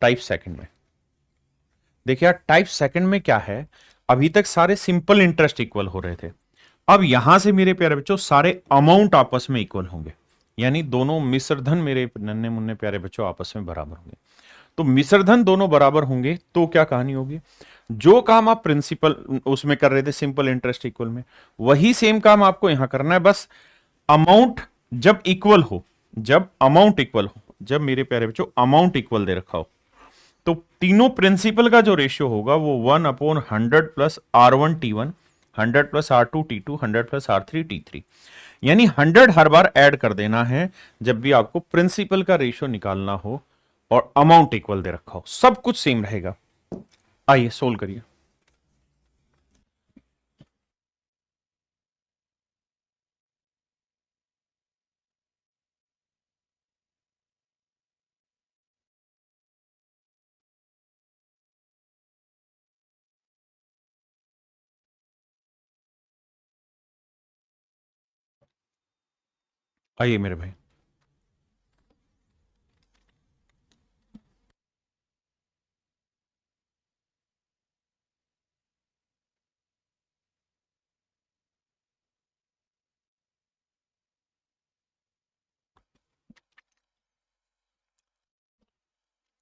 Type second में। देखिए यार, टाइप सेकंड में क्या है, अभी तक सारे सिंपल इंटरेस्ट इक्वल हो रहे थे। अब यहां से मेरे प्यारे बच्चों सारे अमाउंट आपस में इक्वल होंगे, यानी दोनों मिश्रधन मेरे नन्हे मुन्ने प्यारे बच्चों आपस में बराबर होंगे। तो मिश्रधन दोनों बराबर होंगे तो क्या कहानी होगी, जो काम आप प्रिंसिपल उसमें कर रहे थे सिंपल इंटरेस्ट इक्वल में, वही सेम काम आपको यहां करना है। बस अमाउंट जब इक्वल हो, जब अमाउंट इक्वल हो, जब मेरे प्यारे बच्चों अमाउंट इक्वल दे रखा हो, तो तीनों प्रिंसिपल का जो रेशियो होगा वो 1/100 plus R1T1, 100 plus R2T2, 100 plus R3T3, यानी 100 हर बार ऐड कर देना है जब भी आपको प्रिंसिपल का रेशियो निकालना हो और अमाउंट इक्वल दे रखा हो, सब कुछ सेम रहेगा। आइए सोल्व करिए। आइए मेरे भाई,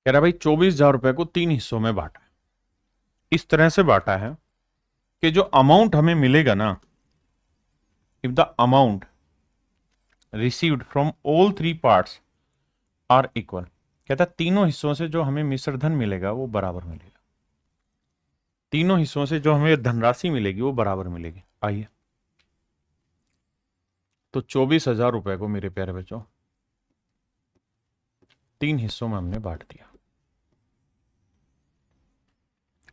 कह रहा भाई 24,000 रुपए को 3 हिस्सों में बांटा है। इस तरह से बांटा है कि जो अमाउंट हमें मिलेगा ना, if the amount received from all 3 parts are equal, कहता तीनों हिस्सों से जो हमें मिश्रधन मिलेगा वो बराबर मिलेगा, तीनों हिस्सों से जो हमें धनराशि मिलेगी वो बराबर मिलेगी। आइए, तो 24,000 रुपए को मेरे प्यारे बच्चों 3 हिस्सों में हमने बांट दिया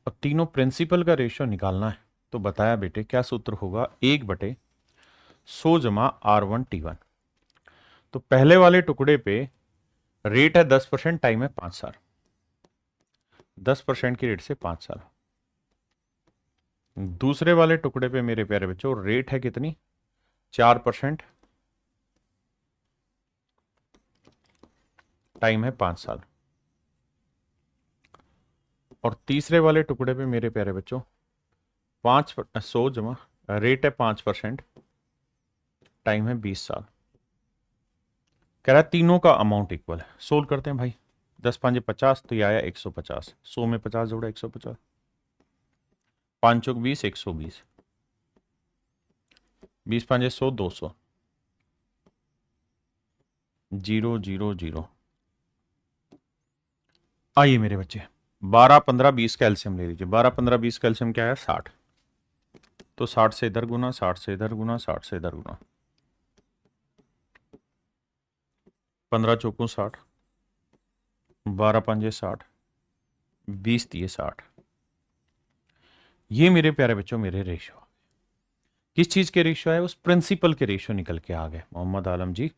और तीनों प्रिंसिपल का रेशियो निकालना है। तो बताया बेटे क्या सूत्र होगा, 1/100 जमा R1T1। तो पहले वाले टुकड़े पे रेट है 10%, टाइम है 5 साल, 10% की रेट से 5 साल। दूसरे वाले टुकड़े पे मेरे प्यारे बच्चों रेट है कितनी, 4%, टाइम है 5 साल। और तीसरे वाले टुकड़े पे मेरे प्यारे बच्चों 100 जमा रेट है 5%, टाइम है 20 साल। कह रहा है तीनों का अमाउंट इक्वल है। सोल्व करते हैं भाई, 10 5 50, तो ये आया 150, 100 में 50 जोड़ा 150, 5 चौक 20, 120, 20 5 100, 200, 0 0 0। आइए मेरे बच्चे, 12 15 20 का एलसीएम ले लीजिए। 12 15 20 का एलसीएम क्या है, 60। तो 60 से इधर गुना, 60 से इधर गुना, 60 से इधर गुना, 15 चौकों 60, 12 पंजे 60, 20 दिए 60। ये मेरे प्यारे बच्चों मेरे रेशियो, किस चीज के रेशियो है, उस प्रिंसिपल के रेशियो निकल के आ गए मोहम्मद आलम जी।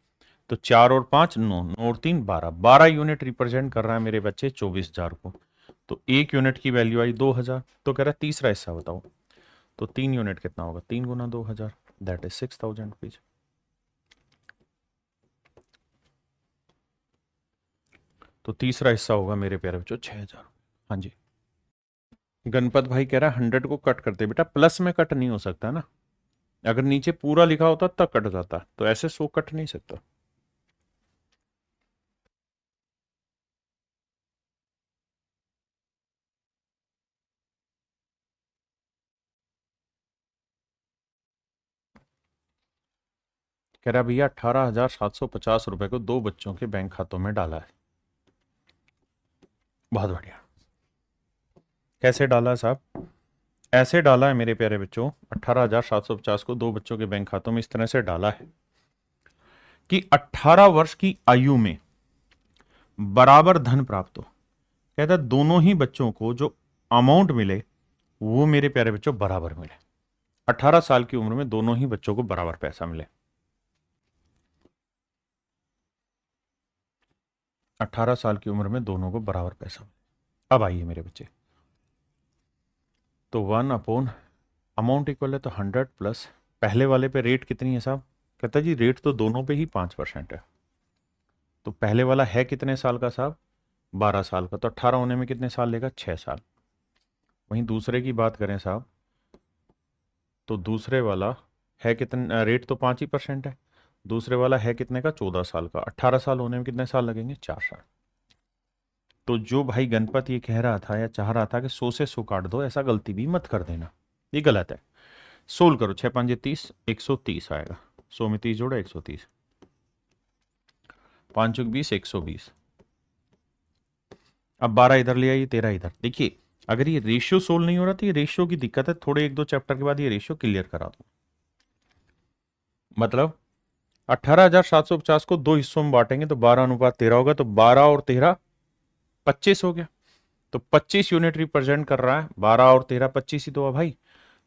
तो 4 और 5 9, 9 और 3 12, 12 यूनिट रिप्रेजेंट कर रहा है मेरे बच्चे 24,000 को। तो 1 यूनिट की वैल्यू आई 2,000। तो कह रहा है तीसरा हिस्सा बताओ, तो 3 यूनिट कितना होगा, 3 गुना 2,000, दैट इज 6,000 रुपीज। तो तीसरा हिस्सा होगा मेरे प्यारे बच्चों 6,000। हाँ जी, गणपत भाई कह रहा है 100 को कट करते, बेटा प्लस में कट नहीं हो सकता ना, अगर नीचे पूरा लिखा होता तब कट जाता, तो ऐसे 100 कट नहीं सकता। कह रहा भैया 18,750 रुपए को 2 बच्चों के बैंक खातों में डाला है। बहुत बढ़िया। कैसे डाला है साहब, ऐसे डाला है मेरे प्यारे बच्चों, 18,750 को 2 बच्चों के बैंक खातों में इस तरह से डाला है कि 18 वर्ष की आयु में बराबर धन प्राप्त हो। कहता है दोनों ही बच्चों को जो अमाउंट मिले वो मेरे प्यारे बच्चों बराबर मिले। 18 साल की उम्र में दोनों ही बच्चों को बराबर पैसा मिले। 18 साल की उम्र में दोनों को बराबर पैसा मिले। अब आइए मेरे बच्चे, तो 1 अमाउंट इक्वल है तो 100 प्लस पहले वाले पे रेट कितनी है साहब, कहता जी रेट तो दोनों पे ही 5% है। तो पहले वाला है कितने साल का साहब, 12 साल का, तो 18 होने में कितने साल लेगा? 6 साल। वहीं दूसरे की बात करें साहब, तो दूसरे वाला है कितने, रेट तो 5% है। दूसरे वाला है कितने का? 14 साल का। 18 साल होने में कितने साल लगेंगे? 4 साल। तो जो भाई गणपत ये कह रहा था या चाह रहा था कि 100 से 100 काट दो, ऐसा गलती भी मत कर देना, ये गलत है। सोल्व करो, 6×5 = 30, 130 आएगा। 100 में 30 जोड़ो 130, 5×20 120। अब 12 इधर ले आइए, 13 इधर। देखिए अगर ये रेशियो सोल्व नहीं हो रहा तो ये रेशियो की दिक्कत है, थोड़े 1-2 चैप्टर के बाद ये रेशियो क्लियर करा दो। मतलब 18,750 को 2 हिस्सों में बांटेंगे तो 12:13 होगा, तो 12 और 13 25 हो गया। तो 25 यूनिट रिप्रेजेंट कर रहा है, 12 और 13 25 ही तो है भाई।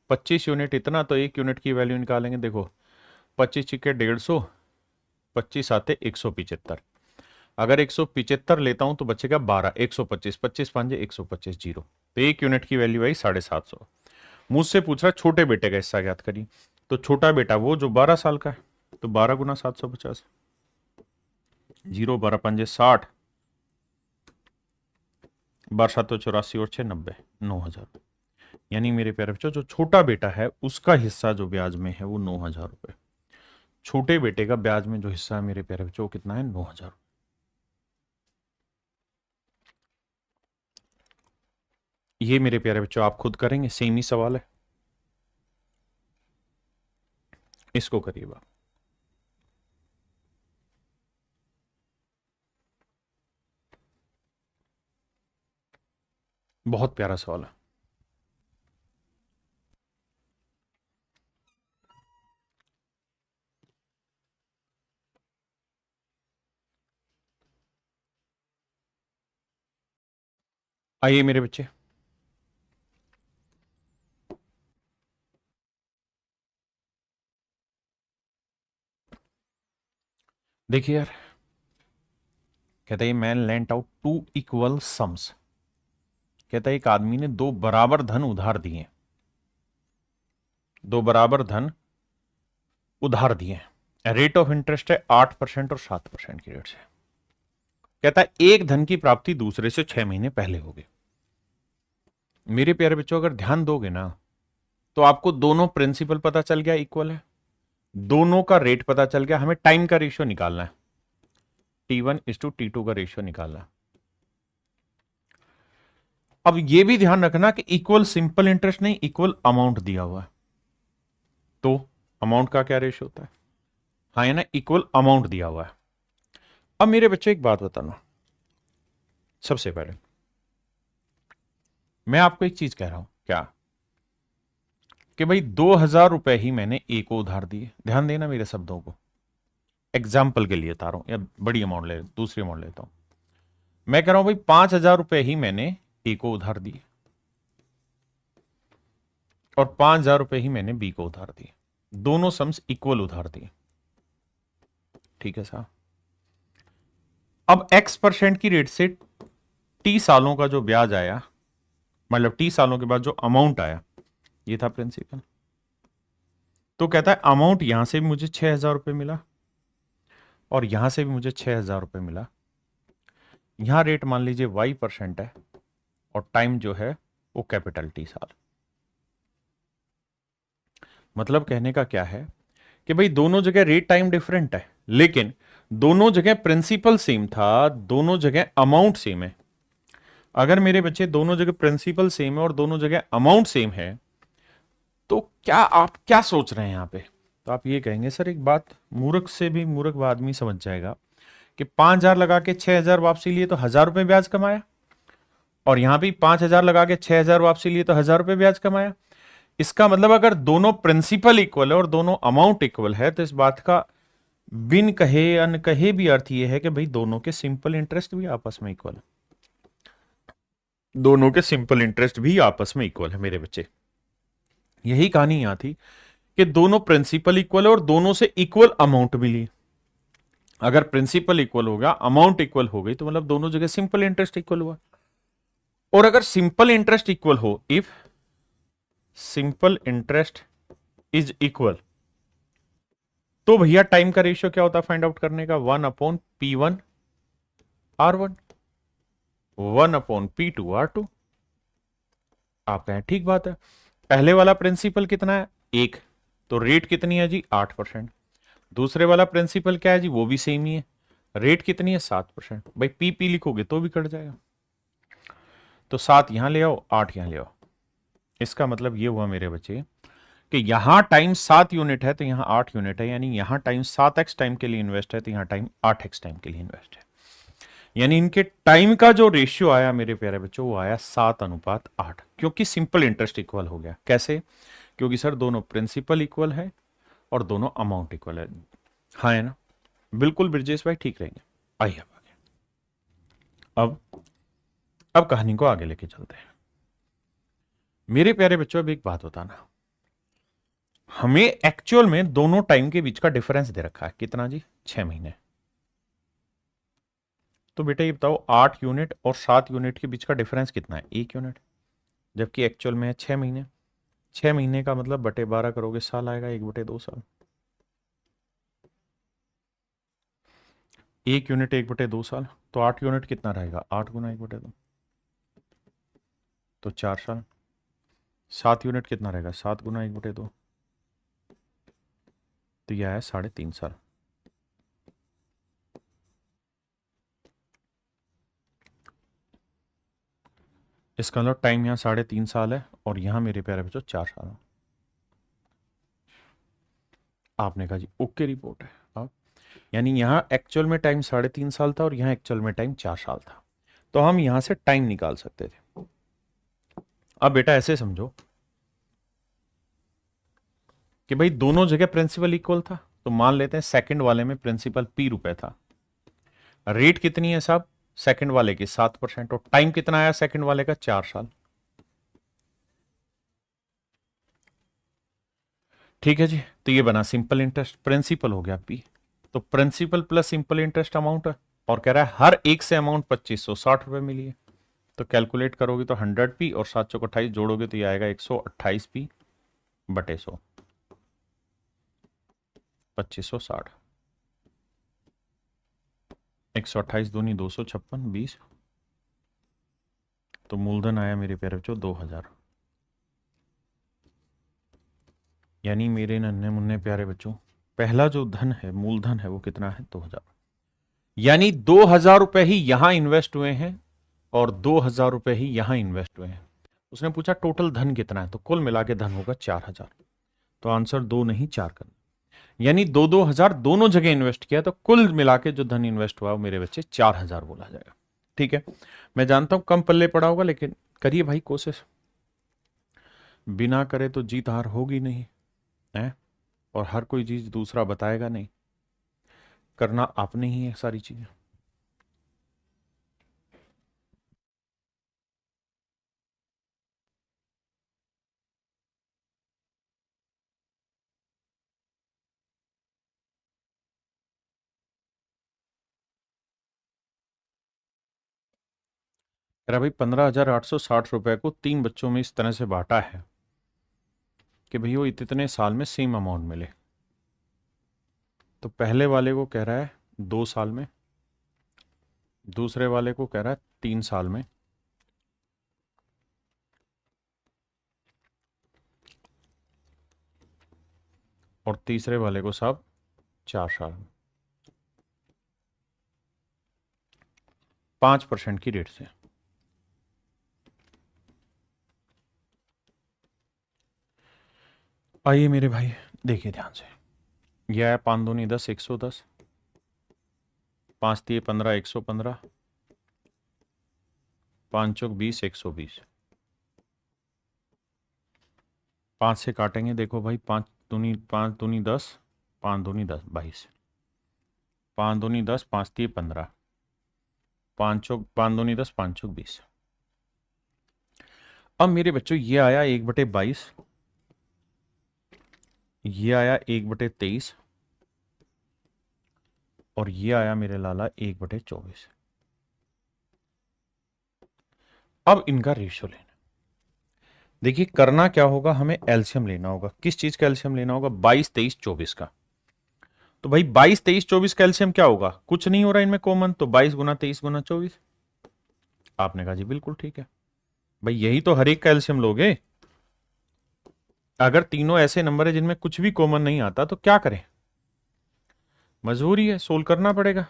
25 यूनिट इतना, तो 1 यूनिट की वैल्यू निकालेंगे। देखो 25 × 150, 25 आते 175। अगर 175 लेता हूं तो बचेगा 12, 125, 25×5 = 125, 0। तो 1 यूनिट की वैल्यू आई 750। मुझसे पूछ रहा छोटे बेटे का हिस्सा ज्ञात करिए। तो छोटा बेटा वो जो 12 साल का है, तो 12 × 750, 0, 12×5 = 60, 12×7 = 84 और 6 90, 9,000। यानी मेरे प्यारे बच्चों जो छोटा बेटा है उसका हिस्सा जो ब्याज में है वो 9,000 रुपए। छोटे बेटे का ब्याज में जो हिस्सा है मेरे प्यारे बच्चों वो कितना है? 9,000। ये मेरे प्यारे बच्चों आप खुद करेंगे, सेम ही सवाल है, इसको करिएगा। बहुत प्यारा सवाल है। आइए मेरे बच्चे, देखिए यार, कहता है man lent out 2 equal sums. कहता है एक आदमी ने 2 बराबर धन उधार दिए, 2 बराबर धन उधार दिए। रेट ऑफ इंटरेस्ट है 8% और 7% की रेट से। कहता है एक धन की प्राप्ति दूसरे से 6 महीने पहले होगी। मेरे प्यारे बच्चों अगर ध्यान दोगे ना तो आपको दोनों प्रिंसिपल पता चल गया इक्वल है, दोनों का रेट पता चल गया, हमें टाइम का रेशियो निकालना है, T1:T2 का रेशियो निकालना है। अब यह भी ध्यान रखना कि इक्वल सिंपल इंटरेस्ट नहीं, इक्वल अमाउंट दिया हुआ है, तो अमाउंट का क्या रेशियो होता है? हाँ है ना, इक्वल अमाउंट दिया हुआ है। अब मेरे बच्चे एक बात बताना, सबसे पहले मैं आपको एक चीज कह रहा हूं, क्या कि भाई 2,000 रुपए ही मैंने ए को उधार दिए। ध्यान देना मेरे शब्दों को, एग्जाम्पल के लिए बता रहा हूं, या बड़ी अमाउंट ले, दूसरी अमाउंट लेता हूं। मैं कह रहा हूं भाई 5,000 रुपए ही मैंने ए को उधार दिए और 5,000 रुपए ही मैंने बी को उधार दिए, दोनों सम्स इक्वल उधार दिए, ठीक है साहब। अब x% की रेट से टी सालों का जो ब्याज आया, मतलब टी सालों के बाद जो अमाउंट आया, ये था प्रिंसिपल। तो कहता है अमाउंट यहां से भी मुझे 6,000 रुपए मिला और यहां से भी मुझे 6,000 रुपए मिला। यहां रेट मान लीजिए y% है और टाइम जो है वो कैपिटल टी साल। मतलब कहने का क्या है कि भाई दोनों जगह रेट टाइम डिफरेंट है, लेकिन दोनों जगह प्रिंसिपल सेम था, दोनों जगह अमाउंट सेम है। अगर मेरे बच्चे दोनों जगह प्रिंसिपल सेम है और दोनों जगह अमाउंट सेम है, तो क्या आप क्या सोच रहे हैं यहां पे? तो आप ये कहेंगे सर एक बात, मूर्ख से भी मूर्ख आदमी समझ जाएगा कि 5,000 लगा के 6,000 वापसी लिए तो 1,000 रुपए ब्याज कमाया, और यहां भी 5,000 लगा के 6,000 वापसी लिए तो 1,000 रुपए ब्याज कमाया। इसका मतलब अगर दोनों प्रिंसिपल इक्वल है और दोनों अमाउंट इक्वल है तो इस बात का बिन कहे अनकहे भी अर्थ यह है कि भाई दोनों के सिंपल इंटरेस्ट भी आपस में इक्वल है, दोनों के सिंपल इंटरेस्ट भी आपस में इक्वल है मेरे बच्चे। यही कहानी यहां थी कि दोनों प्रिंसिपल इक्वल है और दोनों से इक्वल अमाउंट भी ली। अगर प्रिंसिपल इक्वल होगा, अमाउंट इक्वल हो गई, तो मतलब दोनों जगह सिंपल इंटरेस्ट इक्वल हुआ। और अगर सिंपल इंटरेस्ट इक्वल हो, if simple interest is equal, तो भैया टाइम का रेशियो क्या होता है फाइंड आउट करने का? 1/P1 R1। 1/P2R2। आप कहें ठीक बात है, पहले वाला प्रिंसिपल कितना है 1, तो रेट कितनी है जी 8%। दूसरे वाला प्रिंसिपल क्या है जी, वो भी सेम ही है, रेट कितनी है 7%। भाई पी लिखोगे तो भी कट जाएगा, तो 7 यहां ले आओ, 8 यहां ले आओ। इसका मतलब ये हुआ मेरे बच्चे कि यहां टाइम 7 यूनिट है तो यहां 8 यूनिट है, यानी यहां टाइम 7x टाइम के लिए इन्वेस्ट है तो यहां टाइम 8x टाइम के लिए इन्वेस्ट है। यानी इनके टाइम का जो रेशियो आया मेरे प्यारे बच्चों वो आया 7:8, क्योंकि सिंपल इंटरेस्ट इक्वल हो गया। कैसे? क्योंकि सर दोनों प्रिंसिपल इक्वल है और दोनों अमाउंट इक्वल है। हाँ है ना, बिल्कुल ब्रजेश भाई ठीक रहेंगे। आइए अब कहानी को आगे लेके चलते हैं। मेरे प्यारे बच्चों अब एक बात बताना, हमें एक्चुअल में दोनों टाइम के बीच का डिफरेंस दे रखा है कितना जी, 6 महीने। तो बेटा ये बताओ 8 यूनिट और 7 यूनिट के बीच का डिफरेंस कितना है, 1 यूनिट, जबकि एक्चुअल में है 6 महीने। 6 महीने का मतलब बटे 12 करोगे साल आएगा, 1/2 साल। 1 यूनिट 1/2 साल, तो 8 यूनिट कितना रहेगा, 8 गुना 1/2 तो 4 साल। 7 यूनिट कितना रहेगा, 7 गुना 1/2 तो यह है 3.5 साल। इसका मतलब टाइम यहाँ 3.5 साल है और यहाँ मेरे प्यारे बच्चों 4 साल है। आपने कहा जी ओके रिपोर्ट है। अब यानी यहाँ एक्चुअल में टाइम 3.5 साल था और यहाँ एक्चुअल में टाइम 4 साल था, तो हम यहाँ से टाइम निकाल सकते थे। अब बेटा ऐसे समझो कि भाई दोनों जगह प्रिंसिपल इक्वल था, तो मान लेते हैं सेकंड वाले में प्रिंसिपल P रुपए था, रेट कितनी है साहब सेकंड वाले की 7%, और टाइम कितना आया सेकंड वाले का 4 साल। ठीक है जी, तो ये बना सिंपल इंटरेस्ट, प्रिंसिपल हो गया P, तो principal plus simple interest amount है, और कह रहा है हर एक से अमाउंट 2560 रुपए मिली है। तो कैलकुलेट करोगे तो 100p और 728 जोड़ोगे तो ये आएगा 128p बटे 100, 2560। 128 दूनी 256, 20, तो मूलधन आया मेरे प्यारे बच्चों 2000। यानी मेरे नन्हे मुन्ने प्यारे बच्चों पहला जो धन है मूलधन है वो कितना है 2000, यानी 2000 रुपए ही यहां इन्वेस्ट हुए हैं और 2000 रुपए ही यहां इन्वेस्ट हुए हैं। उसने पूछा टोटल धन कितना है, तो कुल मिला के धन होगा 4000, तो आंसर 2 नहीं 4 करना, यानी 2-2 हजार दोनों जगह इन्वेस्ट किया, तो कुल मिला के जो धन इन्वेस्ट हुआ वो मेरे बच्चे 4000 बोला जाएगा। ठीक है, मैं जानता हूं कम पल्ले पड़ा होगा, लेकिन करिए भाई कोशिश, बिना करे तो जीत हार होगी नहीं है, और हर कोई चीज दूसरा बताएगा नहीं, करना आपने ही है सारी चीजें। अरे भाई 15,860 रुपए को 3 बच्चों में इस तरह से बांटा है कि भाई वो इतने साल में सेम अमाउंट मिले। तो पहले वाले को कह रहा है 2 साल में, दूसरे वाले को कह रहा है 3 साल में, और तीसरे वाले को साहब 4 साल में, 5% की रेट से। आइए मेरे भाई देखिए ध्यान से, यह है 5 दूनी 10, 110, 5 तिये 15, 115, 5 चौक 20, 120। 5 से काटेंगे, देखो भाई 5 दूनी 10, 5 दूनी 10 22, 5 दूनी 10, 5 तिये 15, 5 दूनी 10, 5 चौक 20। अब मेरे बच्चों ये आया 1/22, ये आया 1/23, और ये आया मेरे लाला 1/24। अब इनका रेशियो लेना, देखिए करना क्या होगा, हमें एलसीएम लेना होगा। किस चीज का एलसीएम लेना होगा, 22, 23, 24 का। तो भाई 22, 23, 24 का एलसीएम क्या होगा, कुछ नहीं हो रहा इनमें कॉमन, तो 22 गुना 23 गुना 24, आपने कहा जी बिल्कुल ठीक है। भाई यही तो हर एक का एलसीएम लोगे। अगर तीनों ऐसे नंबर है जिनमें कुछ भी कॉमन नहीं आता तो क्या करें, मजबूरी है, सोल्व करना पड़ेगा।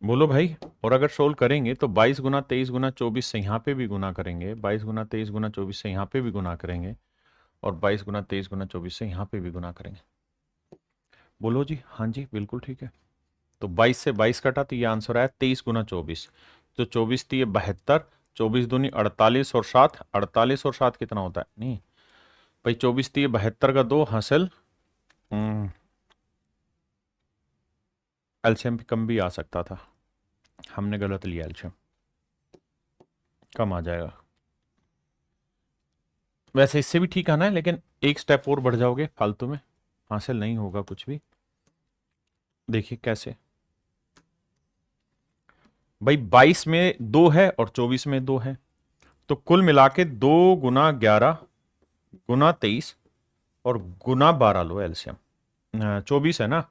बोलो भाई। और अगर सोल्व करेंगे तो 22 गुना 23 गुना 24 से यहाँ पे भी गुना करेंगे, 22 गुना 23 गुना 24 से यहाँ पे भी गुना करेंगे, और 22 गुना 23 गुना 24 से यहाँ पे भी गुना करेंगे। बोलो जी। हाँ जी बिल्कुल ठीक है। तो 22 से 22 कटा तो ये आंसर आया 23 गुना 24। तो 24 थी ये 72, 24 दूनी 48 और 7, 48 और 7 कितना होता है, नहीं भाई 24 थी ये 72 का 2 हासिल, एलसीएम कम भी आ सकता था, हमने गलत लिया एलसीएम, कम आ जाएगा। वैसे इससे भी ठीक आना है, लेकिन एक स्टेप और बढ़ जाओगे फालतू में, हासिल नहीं होगा कुछ भी। देखिए कैसे, भाई 22 में 2 है और 24 में 2 है, तो कुल मिला के 2 गुना 11 गुना 23 और गुना 12 लो एलसीएम, 24 है ना,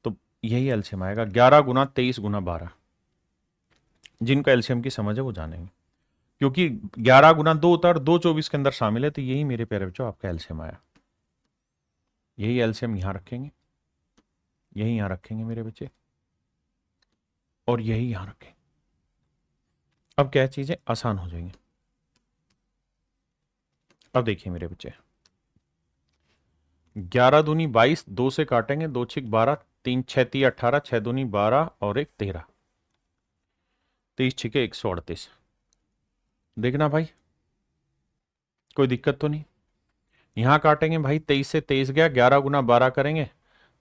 तो यही एलसीएम आएगा 11 गुना 23 गुना 12। जिनका एलसीएम की समझ है वो जानेंगे, क्योंकि 11 गुना 2 होता है और 2 24 के अंदर शामिल है, तो यही मेरे प्यारे बच्चों आपका एलसीएम आया। यही एलसीएम यहां रखेंगे, यही यहां रखेंगे मेरे बच्चे, और यही यहां रखेंगे। अब क्या चीजें आसान हो जाएंगी। अब देखिए मेरे बच्चे, 11 दूनी 22, 2 से काटेंगे, 2 छिक 12, 3 6 ती 18, 6 दूनी 12 और 1 13, 23 छिके 138। देखना भाई कोई दिक्कत तो नहीं। यहां काटेंगे भाई, 23 से 23 गया, 11 गुना 12 करेंगे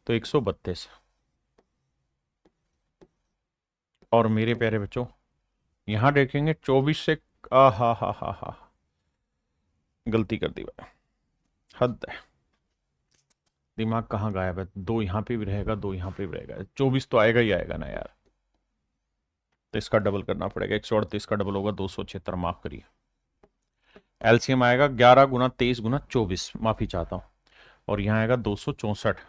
तो 132। और मेरे प्यारे बच्चों यहां देखेंगे 24 से, आ हा, गलती कर दी भाई, हद है, दिमाग कहाँ गायब है। 2 यहां पे भी रहेगा, 2 यहां पे भी रहेगा, 24 तो आएगा ही आएगा ना यार, तो इसका डबल करना पड़ेगा, 138 का डबल होगा 276, माफ करिए। एलसीएम आएगा 11 गुना 23 गुना 24, माफी चाहता हूं, और यहां आएगा 264,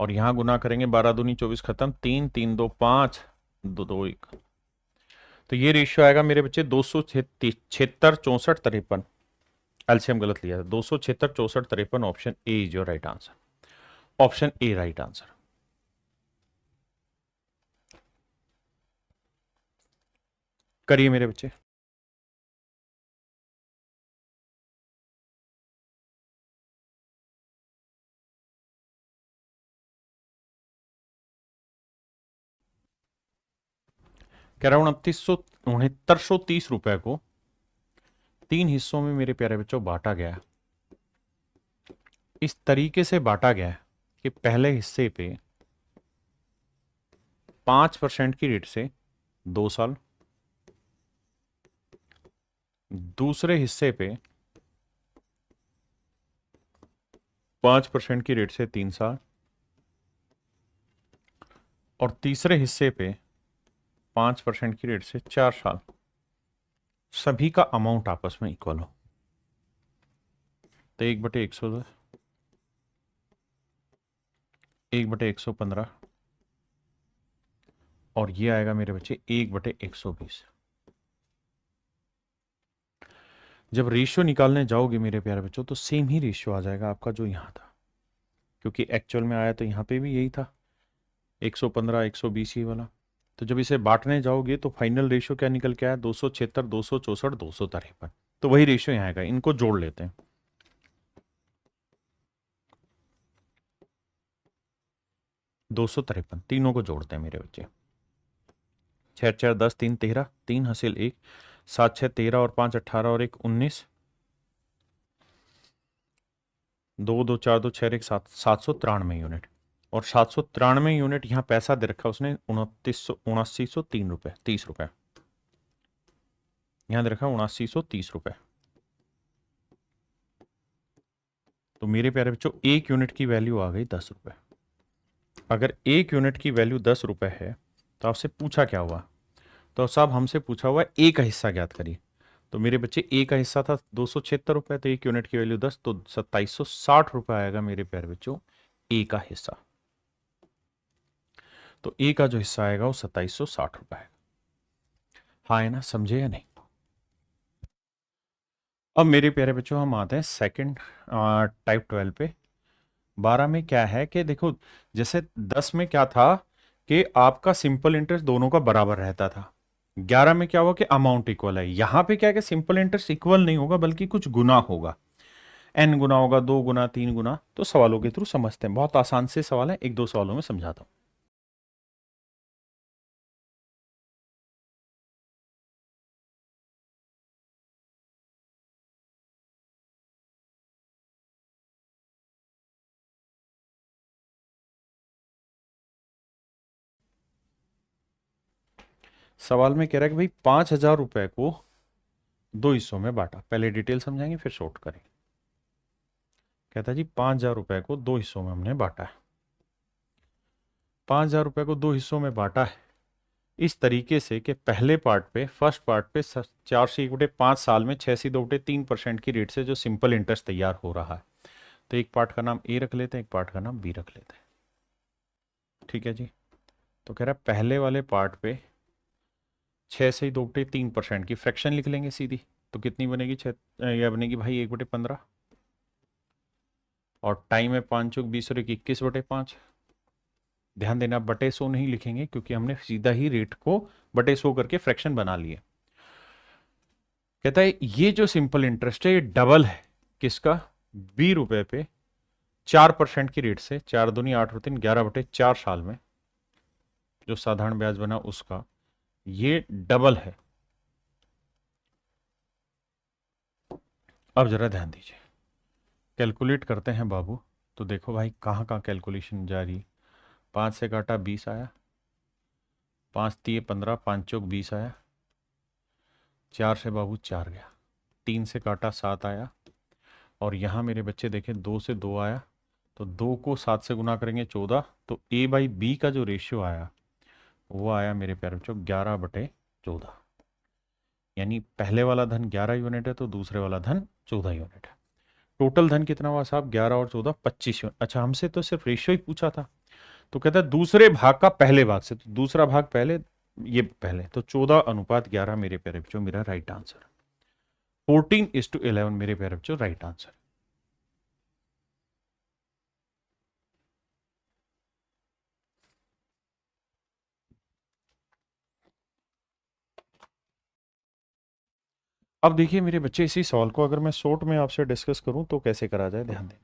और यहां गुना करेंगे 12 दूनी 24 खत्म, 3 3 2 5 2 2 1, तो ये रेशियो आएगा मेरे बच्चे 276 64 53। एलसीएम गलत लिया था, 276 64 53, option A is your right answer, option A right answer. करिए मेरे बच्चे। कह रहा हूं 6930 रुपए को 3 हिस्सों में मेरे प्यारे बच्चों बांटा गया है। इस तरीके से बांटा गया है कि पहले हिस्से पे 5% की रेट से 2 साल, दूसरे हिस्से पे 5% की रेट से 3 साल, और तीसरे हिस्से पे 5% की रेट से 4 साल, सभी का अमाउंट आपस में इक्वल हो, तो 1/110, 1/115, और ये आएगा मेरे बच्चे 1/120। जब रेशियो निकालने जाओगे मेरे प्यारे बच्चों तो सेम ही रेशियो आ जाएगा आपका जो यहां था, क्योंकि एक्चुअल में आया तो यहां पे भी यही था 115 120 ही वाला। तो जब इसे बांटने जाओगे तो फाइनल रेशियो क्या निकल के आया, 276 264 253, तो वही रेशियो यहाँ आएगा। इनको जोड़ लेते हैं, 253, तीनों को जोड़ते हैं मेरे बच्चे, 6 4 10 3 13, 3 हासिल 1, 7 6 13 और 5 18 और 1 19, 2 2 4 2 6 1 7, 793 यूनिट, और 793 यूनिट यहाँ पैसा दे रखा उसने 29,3 रुपए, यहाँ दे रखा 7930 रुपए। तो मेरे प्यारे बच्चों एक यूनिट की वैल्यू आ गई 10 रुपए। अगर एक यूनिट की वैल्यू 10 रुपए है तो आपसे पूछा क्या हुआ, तो साहब हमसे पूछा हुआ ए का हिस्सा ज्ञात करिए। तो मेरे बच्चे ए का हिस्सा था 276 रुपए, तो एक यूनिट की वैल्यू 10, तो 2760 रुपए आएगा मेरे प्यारे बच्चों ए का हिस्सा। तो ए का जो हिस्सा आएगा वो 2760 रुपए है। हाँ है ना, समझे या नहीं? अब मेरे प्यारे बच्चों हम आते हैं सेकंड टाइप 12 पे। 12 में क्या है कि देखो, जैसे 10 में क्या था कि आपका सिंपल इंटरेस्ट दोनों का बराबर रहता था। 11 में क्या हुआ कि अमाउंट इक्वल है। यहां पे क्या है कि सिंपल इंटरेस्ट इक्वल नहीं होगा बल्कि कुछ गुना होगा। एन गुना होगा, 2 गुना, 3 गुना। तो सवालों के थ्रू समझते हैं, बहुत आसान से सवाल है, एक दो सवालों में समझाता हूं। सवाल में कह रहा है कि भाई 5,000 रुपए को दो हिस्सों में बांटा। पहले डिटेल समझाएंगे फिर शॉर्ट करेंगे। कहता है जी 5,000 रुपए को दो हिस्सों में हमने बांटा है। 5,000 रुपए को दो हिस्सों में बांटा है इस तरीके से कि पहले पार्ट पे, फर्स्ट पार्ट पे 4/5 साल में 6/2-3% की रेट से जो सिंपल इंटरेस्ट तैयार हो रहा है। तो एक पार्ट का नाम ए रख लेते हैं, एक पार्ट का नाम बी रख लेते हैं। ठीक है जी। तो कह रहा है पहले वाले पार्ट पे 6/2-3% की फ्रैक्शन लिख लेंगे सीधी। तो कितनी बनेगी? यह बनेगी भाई 1/15। और टाइम है 5×20 और 21/5। ध्यान देना, बटे 100 नहीं लिखेंगे क्योंकि हमने सीधा ही रेट को बटे 100 करके फ्रैक्शन बना लिए। कहता है ये जो सिंपल इंटरेस्ट है ये डबल है किसका? 20 रुपए पे 4% की रेट से, 4×2=8 और 3 11/4 साल में जो साधारण ब्याज बना उसका, ये डबल है। अब जरा ध्यान दीजिए, कैलकुलेट करते हैं बाबू। तो देखो भाई कहाँ कहाँ कैलकुलेशन जारी। 5 से काटा 20 आया, 5×3=15, 5×4=20 आया, 4 से बाबू 4 गया, 3 से काटा 7 आया, और यहाँ मेरे बच्चे देखें 2 से 2 आया, तो 2 को 7 से गुना करेंगे 14। तो A/B का जो रेशियो आया वो आया मेरे प्यारे बच्चों 11/14। यानी पहले वाला धन 11 यूनिट है तो दूसरे वाला धन 14 यूनिट है। टोटल धन कितना हुआ साहब? 11 और 14 25 यूनिट। अच्छा, हमसे तो सिर्फ रेशियो ही पूछा था। तो कहता है दूसरे भाग का पहले भाग से, तो दूसरा भाग पहले, ये पहले, तो 14:11 मेरे प्यारे बच्चों मेरा राइट आंसर। 14:11 मेरे प्यारे बच्चों राइट आंसर। अब देखिए मेरे बच्चे, इसी सवाल को अगर मैं शॉर्ट में आपसे डिस्कस करूं तो कैसे करा जाए, ध्यान दें।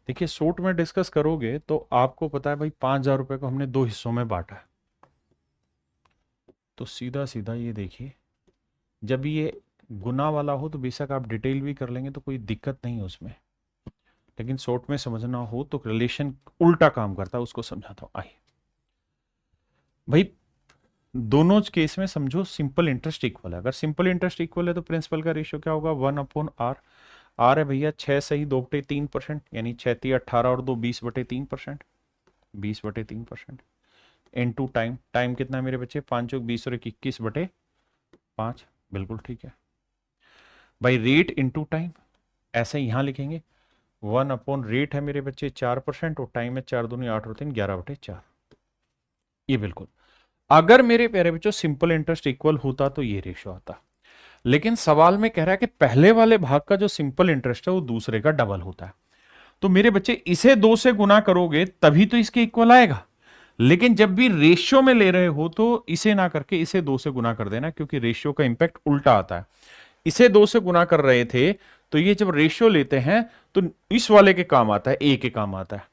देखिए शॉर्ट में डिस्कस करोगे तो आपको पता है भाई 5,000 रुपए को हमने दो हिस्सों में बांटा है। तो सीधा सीधा ये देखिए, जब ये गुना वाला हो तो बेशक आप डिटेल भी कर लेंगे तो कोई दिक्कत नहीं है उसमें, लेकिन शॉर्ट में समझना हो तो रिलेशन उल्टा काम करता है, उसको समझाता हूं। आइए भाई, दोनों केस में समझो सिंपल इंटरेस्ट इक्वल है। अगर सिंपल इंटरेस्ट इक्वल है तो प्रिंसिपल का रेशियो क्या होगा? 1/r। आर है भैया 6×2=3%, यानी 6×3=18 और 2 20/3%, 20/3%। इनटू टाइम, टाइम कितना है मेरे बच्चे? 5×20 और 21/5। बिल्कुल ठीक है भाई। रेट इनटू टाइम, ऐसे यहां लिखेंगे। 1/रेट है मेरे बच्चे 4% और टाइम है 4×2=8 और 3 11/4। ये बिल्कुल, अगर मेरे प्यारे बच्चों सिंपल इंटरेस्ट इक्वल होता तो ये रेशियो आता। लेकिन सवाल में कह रहा है कि पहले वाले भाग का जो सिंपल इंटरेस्ट है वो दूसरे का डबल होता है। तो मेरे बच्चे इसे 2 से गुना करोगे तभी तो इसके इक्वल आएगा। लेकिन जब भी रेशियो में ले रहे हो तो इसे ना करके इसे 2 से गुना कर देना, क्योंकि रेशियो का इंपैक्ट उल्टा आता है। इसे 2 से गुना कर रहे थे तो ये जब रेशियो लेते हैं तो इस वाले के काम आता है, ए के काम आता है।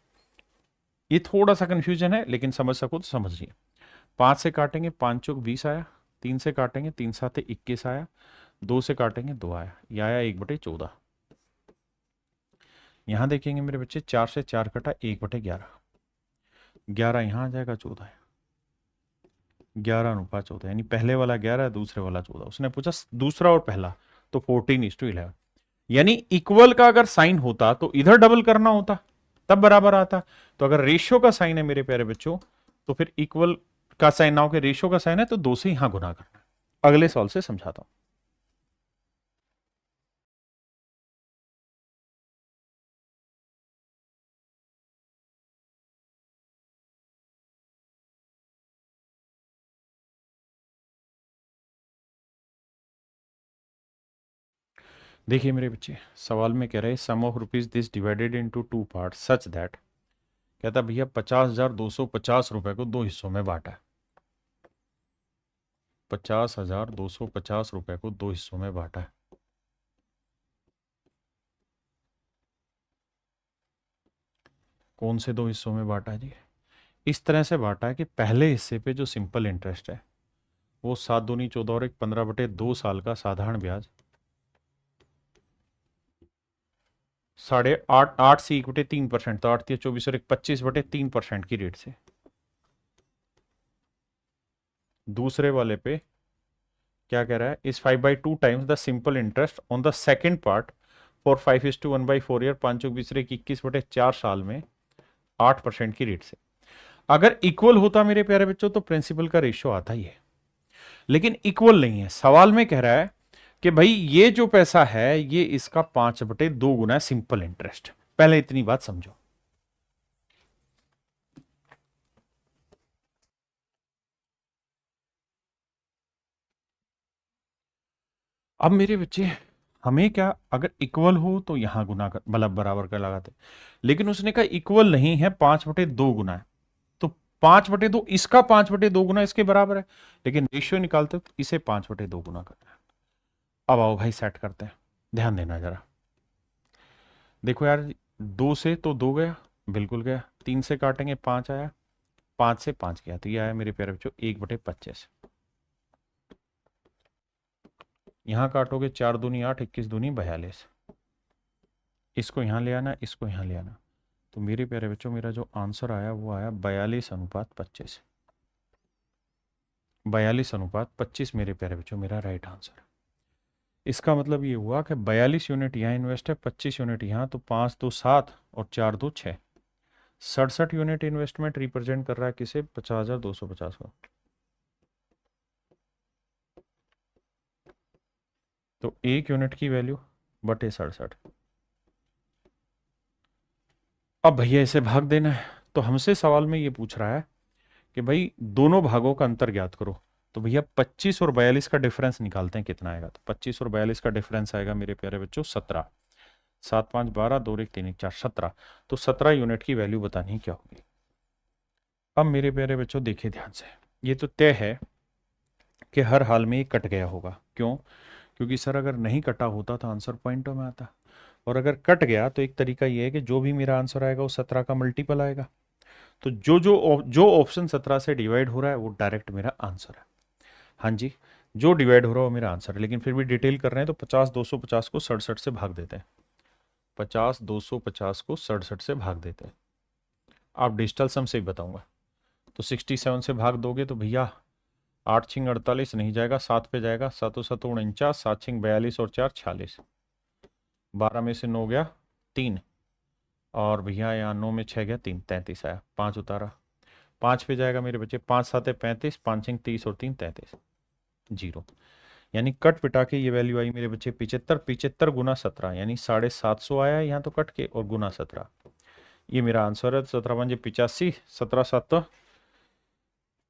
ये थोड़ा सा कंफ्यूजन है लेकिन समझ सको तो समझिए। 5 से काटेंगे 5×4=20 आया, 3 से काटेंगे 3×7=21 आया, 2 से काटेंगे 2 आया, यह आया 1/14। यहां देखेंगे मेरे बच्चे 4 से 4 कटा 1/11, 11 यहां आ जाएगा, 14 11:14, यानी पहले वाला 11 दूसरे वाला 14। उसने पूछा दूसरा और पहला, तो 14:11। यानी इक्वल का अगर साइन होता तो इधर डबल करना होता तब बराबर आता। तो अगर रेशियो का साइन है मेरे प्यारे बच्चों तो फिर इक्वल का साइन ना हो, रेशियो का साइन है तो 2 से यहां गुना करना। अगले सवाल से समझाता हूं। देखिए मेरे बच्चे, सवाल में कह रहे हैं sum of rupees this divided into two part such that, कहता भैया 50,250 रुपए को दो हिस्सों में बांटा है। 50,250 रुपए को दो हिस्सों में बांटा है। कौन से दो हिस्सों में बांटा है जी? इस तरह से बांटा है कि पहले हिस्से पे जो सिंपल इंटरेस्ट है वो 7 दूनी 14 और एक 15/2 साल का साधारण ब्याज 8.5 8 से इक्विटी 3%, तो 8 × 3 = 24 और एक 25/3% की रेट से। दूसरे वाले पे क्या कह रहा है, इस 5/2 times the simple interest on the second part for 5:1/4 year, 5-21 = 4 साल में 8% की रेट से। अगर इक्वल होता मेरे प्यारे बच्चों तो प्रिंसिपल का रेशियो आता ही है, लेकिन इक्वल नहीं है। सवाल में कह रहा है कि भाई ये जो पैसा है ये इसका 5/2 गुना है सिंपल इंटरेस्ट। पहले इतनी बात समझो। अब मेरे बच्चे, हमें क्या, अगर इक्वल हो तो यहां गुना कर मतलब बराबर का लगाते, लेकिन उसने कहा इक्वल नहीं है, 5/2 गुना है, तो 5/2 इसका 5/2 गुना इसके बराबर है, लेकिन रेशियो निकालते तो इसे 5/2 गुना करना है। अब आओ भाई सेट करते हैं, ध्यान देना जरा। देखो यार, 2 से तो 2 गया, बिल्कुल गया। 3 से काटेंगे 5 आया, 5 से 5 गया, तो ये आया मेरे प्यारे बच्चों 1/25। यहां काटोगे 4 दूनी 8, 21 दूनी 42। इसको यहां ले आना, इसको यहां ले आना, तो मेरे प्यारे बच्चों मेरा जो आंसर आया वो आया 42:25। 42:25 मेरे प्यारे बच्चों मेरा राइट आंसर। इसका मतलब ये हुआ कि 42 यूनिट यहाँ इन्वेस्ट है, 25 यूनिट यहाँ, तो 5 2 7 और 4 2 6, 67 यूनिट इन्वेस्टमेंट रिप्रेजेंट कर रहा है किसे, 50,250 को। तो 1 यूनिट की वैल्यू बटे 67। अब भैया इसे भाग देना है, तो हमसे सवाल में ये पूछ रहा है कि भाई दोनों भागों का अंतर ज्ञात करो। तो भैया 25 और 42 का डिफरेंस निकालते हैं, कितना आएगा। तो 25 और 42 का डिफरेंस आएगा मेरे प्यारे बच्चों 17। 7 5 12, 2 1 3 1 4, 17। तो 17 यूनिट की वैल्यू बतानी है क्या होगी। अब मेरे प्यारे बच्चों देखिए ध्यान से, ये तो तय है कि हर हाल में ये कट गया होगा। क्यों? क्योंकि सर अगर नहीं कटा होता तो आंसर पॉइंटों में आता, और अगर कट गया तो एक तरीका ये है कि जो भी मेरा आंसर आएगा वो 17 का मल्टीपल आएगा। तो जो ऑप्शन 17 से डिवाइड हो रहा है वो डायरेक्ट मेरा आंसर है। हाँ जी, जो डिवाइड हो रहा है वो मेरा आंसर है, लेकिन फिर भी डिटेल कर रहे हैं तो 50,250 को 67 से भाग देते हैं। 50,250 को 67 से भाग देते हैं। आप डिजिटल सम से ही बताऊंगा। तो 67 से भाग दोगे तो भैया 8 छिंग 48 नहीं जाएगा, 7 पे जाएगा, 7 7 49, 7 छिंग 42 और 4 46, 12 में से 9 गया 3, और भैया यहाँ 9 में 6 गया 3, 33 आया। 5 उतारा, 5 पे जाएगा मेरे बच्चे, 5 7 35, 5 छिंग 30 और 3 33, 0। यानी कट पिटा के ये वैल्यू आई मेरे बच्चे 75। 75 गुना 17 यानी 750 आया यहाँ तो कट के, और गुना 17, ये मेरा आंसर है। 17 5 85, 17 7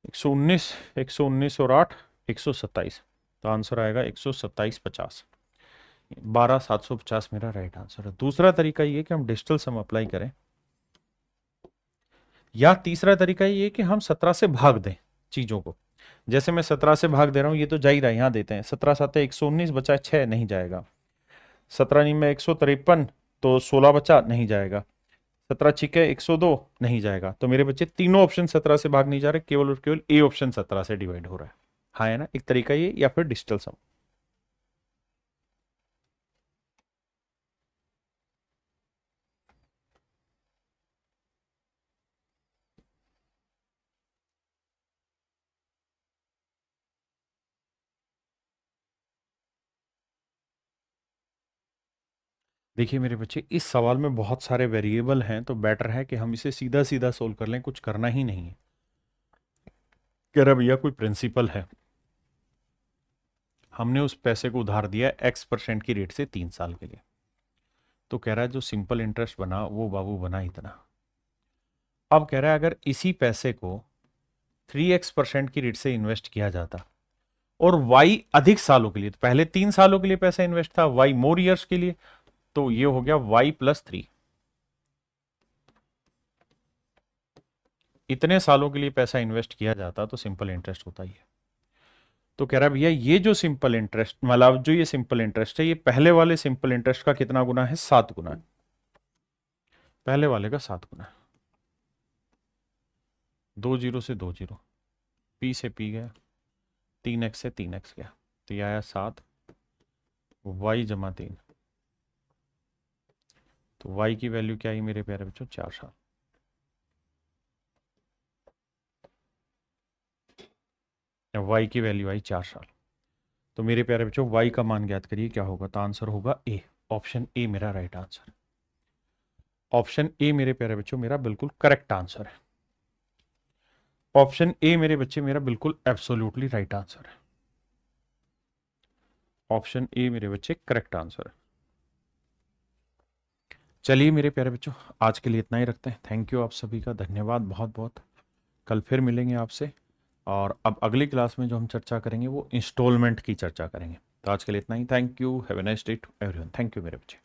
119, 119 और 8 127, तो आंसर आएगा 127.50। 12,750 मेरा राइट आंसर है। दूसरा तरीका ये कि हम डिजिटल सम अप्लाई करें, या तीसरा तरीका ये कि हम 17 से भाग दें चीजों को। जैसे मैं 17 से भाग दे रहा हूं, ये तो जा ही रहा है, यहां देते हैं 17 7 119 बचा 6 नहीं जाएगा, 17 9 में 153 तो 16 बचा नहीं जाएगा, 17 6 102 नहीं जाएगा। तो मेरे बच्चे तीनों ऑप्शन 17 से भाग नहीं जा रहे, केवल और केवल ए ऑप्शन 17 से डिवाइड हो रहा है। हाँ है ना, एक तरीका ये, या फिर डिजिटल सम। देखिए मेरे बच्चे, इस सवाल में बहुत सारे वेरिएबल हैं, तो बेटर है कि हम इसे सीधा सीधा सोल्व कर लें, कुछ करना ही नहीं है। कह रहा भैया कोई प्रिंसिपल है, हमने उस पैसे को उधार दिया X% की रेट से 3 साल के लिए, तो कह रहा है जो सिंपल इंटरेस्ट बना वो बाबू बना इतना। अब कह रहा है अगर इसी पैसे को 3x% की रेट से इन्वेस्ट किया जाता और y अधिक सालों के लिए, तो पहले 3 सालों के लिए पैसा इन्वेस्ट था, y मोर ईयर्स के लिए, तो ये हो गया y+3। इतने सालों के लिए पैसा इन्वेस्ट किया जाता तो सिंपल इंटरेस्ट होता ही है। तो कह रहा है भैया ये जो सिंपल इंटरेस्ट, मतलब जो ये सिंपल इंटरेस्ट है, ये पहले वाले सिंपल इंटरेस्ट का कितना गुना है? 7 गुना है। पहले वाले का 7 गुना है। 2 जीरो से 2 जीरो, पी से पी गया, 3x से 3x गया, तो ये आया 7, y+3। तो y की वैल्यू क्या आई मेरे प्यारे बच्चों? 4 साल। y की वैल्यू आई 4 साल। तो मेरे प्यारे बच्चों y का मान ज्ञात करिए, क्या होगा? तो आंसर होगा ए। ऑप्शन ए मेरा राइट आंसर। ऑप्शन ए मेरे प्यारे बच्चों मेरा बिल्कुल करेक्ट आंसर है। ऑप्शन ए मेरे बच्चे मेरा बिल्कुल एब्सोल्युटली राइट आंसर है। ऑप्शन ए मेरे बच्चे करेक्ट आंसर है। चलिए मेरे प्यारे बच्चों, आज के लिए इतना ही रखते हैं। थैंक यू आप सभी का, धन्यवाद बहुत बहुत। कल फिर मिलेंगे आपसे, और अब अगली क्लास में जो हम चर्चा करेंगे वो इंस्टॉलमेंट की चर्चा करेंगे। तो आज के लिए इतना ही। Thank you. Have a nice day to everyone. Thank you मेरे बच्चे।